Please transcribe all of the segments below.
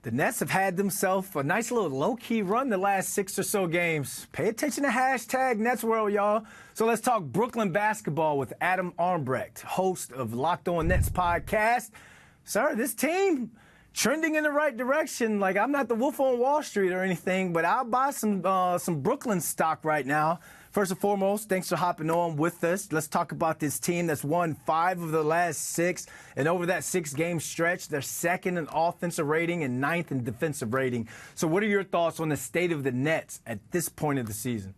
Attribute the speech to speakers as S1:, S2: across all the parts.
S1: The Nets have had themselves a nice little low-key run the last 6 or so games. Pay attention to hashtag NetsWorld, y'all. So let's talk Brooklyn basketball with Adam Armbrecht, host of Locked On Nets podcast. Sir, this team trending in the right direction. Like, I'm not the wolf on Wall Street or anything, but I'll buy some Brooklyn stock right now. First and foremost, thanks for hopping on with us. Let's talk about this team that's won 5 of the last 6. And over that 6-game stretch, they're second in offensive rating and 9th in defensive rating. So what are your thoughts on the state of the Nets at this point of the season?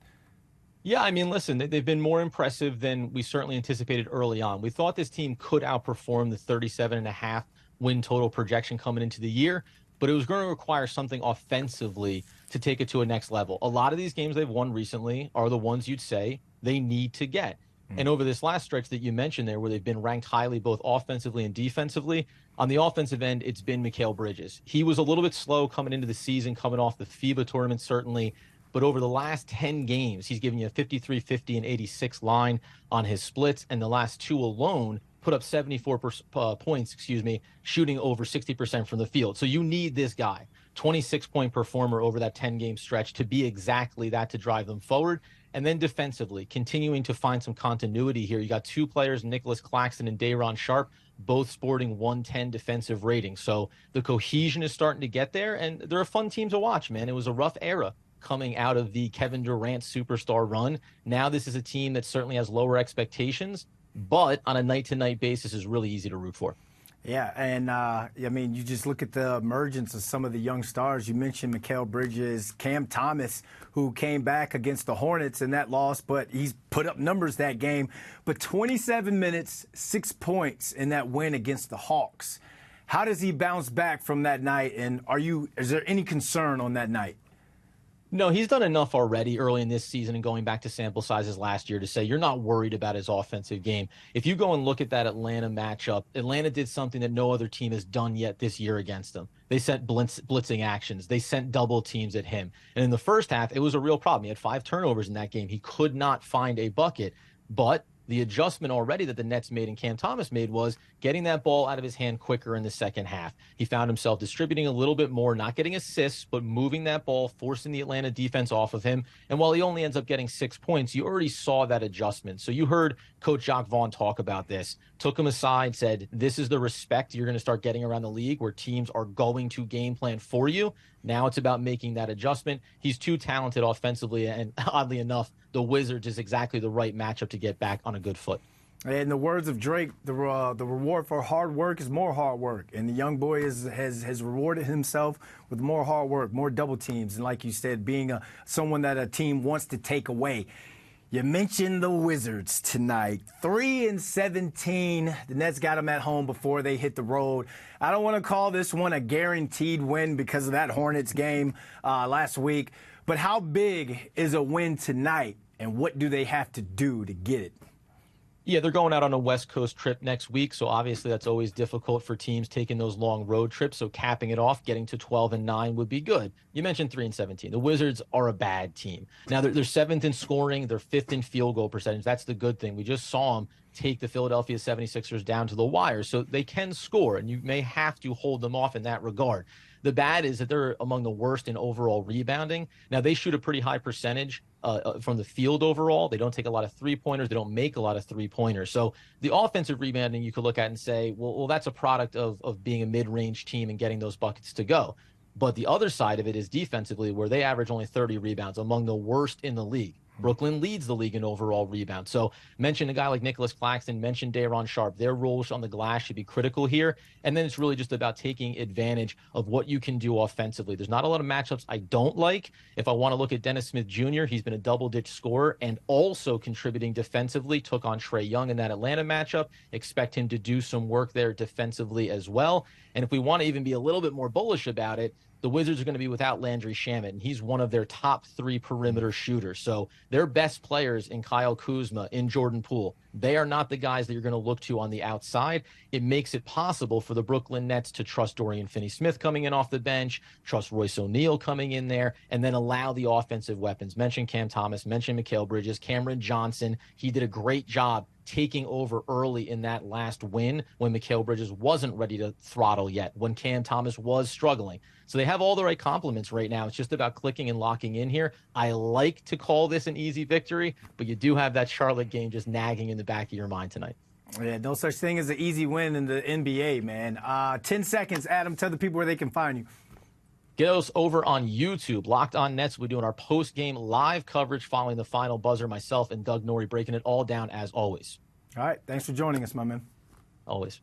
S2: Yeah, I mean, listen, they've been more impressive than we certainly anticipated early on. We thought this team could outperform the 37.5 win total projection coming into the year, but it was going to require something offensively to take it to a next level. A lot of these games they've won recently are the ones you'd say they need to get. And over this last stretch that you mentioned there, where they've been ranked highly both offensively and defensively, on the offensive end, it's been Mikal Bridges. He was a little bit slow coming into the season, coming off the FIBA tournament, certainly. But over the last 10 games, he's given you a 53, 50, and 86 line on his splits. And the last 2 alone put up 74 points, shooting over 60% from the field. So you need this guy, 26-point performer over that 10-game stretch, to be exactly that, to drive them forward. And then defensively, continuing to find some continuity here. You got 2 players, Nicholas Claxton and Day'Ron Sharpe, both sporting 110 defensive ratings. So the cohesion is starting to get there, and they're a fun team to watch, man. It was a rough era coming out of the Kevin Durant superstar run. Now this is a team that certainly has lower expectations, but on a night-to-night basis is really easy to root for.
S1: Yeah, and I mean, you just look at the emergence of some of the young stars. You mentioned Mikal Bridges, Cam Thomas, who came back against the Hornets in that loss, but he's put up numbers that game. But 27 minutes, 6 points in that win against the Hawks. How does he bounce back from that night, and is there any concern on that night?
S2: No, he's done enough already early in this season and going back to sample sizes last year to say you're not worried about his offensive game. If you go and look at that Atlanta matchup, Atlanta did something that no other team has done yet this year against them. They sent blitzing actions. They sent double teams at him. And in the first half, it was a real problem. He had 5 turnovers in that game. He could not find a bucket. But the adjustment already that the Nets made and Cam Thomas made was getting that ball out of his hand quicker in the second half. He found himself distributing a little bit more, not getting assists, but moving that ball, forcing the Atlanta defense off of him. And while he only ends up getting 6 points, you already saw that adjustment. So you heard Coach Jacques Vaughn talk about this, took him aside, said, this is the respect you're going to start getting around the league where teams are going to game plan for you. Now it's about making that adjustment. He's too talented offensively, and oddly enough, the Wizards is exactly the right matchup to get back on a good foot.
S1: In the words of Drake, the reward for hard work is more hard work. And the young boy has rewarded himself with more hard work, more double teams, and like you said, being someone that a team wants to take away. You mentioned the Wizards tonight. 3-17. The Nets got them at home before they hit the road. I don't want to call this one a guaranteed win because of that Hornets game last week. But how big is a win tonight, and what do they have to do to get it?
S2: Yeah, they're going out on a West Coast trip next week, so obviously that's always difficult for teams taking those long road trips. So capping it off, getting to 12-9 would be good. You mentioned 3-17. The Wizards are a bad team. Now they're 7th in scoring, they're 5th in field goal percentage. That's the good thing. We just saw them take the Philadelphia 76ers down to the wire, so they can score, and you may have to hold them off in that regard. The bad is that they're among the worst in overall rebounding. Now, they shoot a pretty high percentage from the field overall. They don't take a lot of three-pointers. They don't make a lot of three-pointers. So the offensive rebounding you could look at and say, well, that's a product of being a mid-range team and getting those buckets to go. But the other side of it is defensively, where they average only 30 rebounds, among the worst in the league. Brooklyn leads the league in overall rebounds. So mention a guy like Nicholas Claxton, mention Day'Ron Sharpe. Their roles on the glass should be critical here. And then it's really just about taking advantage of what you can do offensively. There's not a lot of matchups I don't like. If I want to look at Dennis Smith Jr., he's been a double-digit scorer and also contributing defensively. Took on Trae Young in that Atlanta matchup. Expect him to do some work there defensively as well. And if we want to even be a little bit more bullish about it, the Wizards are going to be without Landry Shamet, and he's one of their top 3 perimeter shooters. So their best players in Kyle Kuzma, in Jordan Poole, they are not the guys that you're going to look to on the outside. It makes it possible for the Brooklyn Nets to trust Dorian Finney-Smith coming in off the bench, trust Royce O'Neal coming in there, and then allow the offensive weapons. Mention Cam Thomas, mention Mikal Bridges, Cameron Johnson. He did a great job taking over early in that last win when Mikal Bridges wasn't ready to throttle yet, when Cam Thomas was struggling. So they have all the right compliments right now. It's just about clicking and locking in here. I like to call this an easy victory, but you do have that Charlotte game just nagging in the back of your mind tonight.
S1: Yeah, no such thing as an easy win in the NBA, man. 10 seconds, Adam. Tell the people where they can find you.
S2: Get us over on YouTube, Locked On Nets. We're doing our post-game live coverage following the final buzzer. Myself and Doug Norrie breaking it all down as always.
S1: All right. Thanks for joining us, my man.
S2: Always.